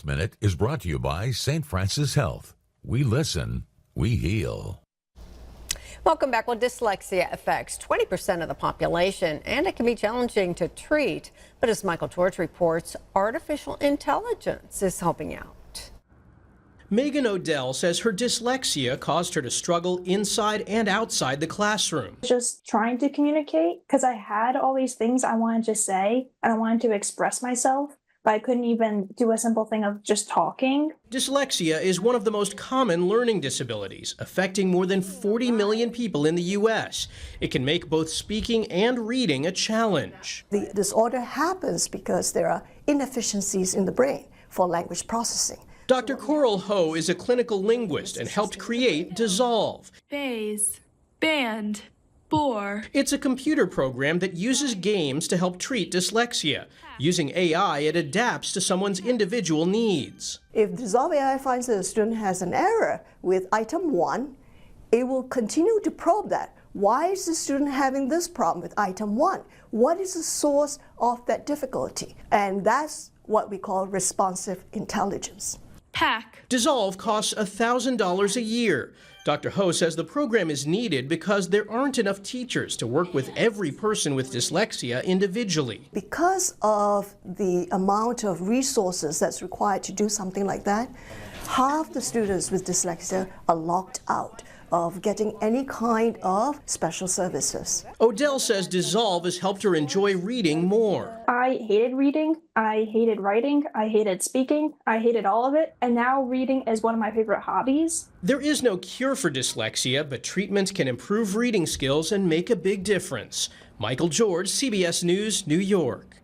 Minute is brought to you by St. Francis Health. We listen, we heal. Welcome back. Well, dyslexia affects 20% of the population, and it can be challenging to treat. But as Michael George reports, artificial intelligence is helping out. Megan Odell says her dyslexia caused her to struggle inside and outside the classroom. Just trying to communicate, because I had all these things I wanted to say and I wanted to express myself, but I couldn't even do a simple thing of just talking. Dyslexia is one of the most common learning disabilities, affecting more than 40 million people in the U.S. It can make both speaking and reading a challenge. The disorder happens because there are inefficiencies in the brain for language processing. Dr. Coral Ho is a clinical linguist and helped create Dissolve. Phase, band, bore. It's a computer program that uses games to help treat dyslexia. Using AI, it adapts to someone's individual needs. If Dissolve AI finds that a student has an error with item 1, it will continue to probe that. Why is the student having this problem with item 1? What is the source of that difficulty? And that's what we call responsive intelligence. Pack. Dissolve costs $1,000 a year. Dr. Ho says the program is needed because there aren't enough teachers to work with every person with dyslexia individually. Because of the amount of resources that's required to do something like that, half the students with dyslexia are locked out of getting any kind of special services. Odell says Dissolve has helped her enjoy reading more. I hated reading, I hated writing, I hated speaking, I hated all of it, and now reading is one of my favorite hobbies. There is no cure for dyslexia, but treatment can improve reading skills and make a big difference. Michael George, CBS News, New York.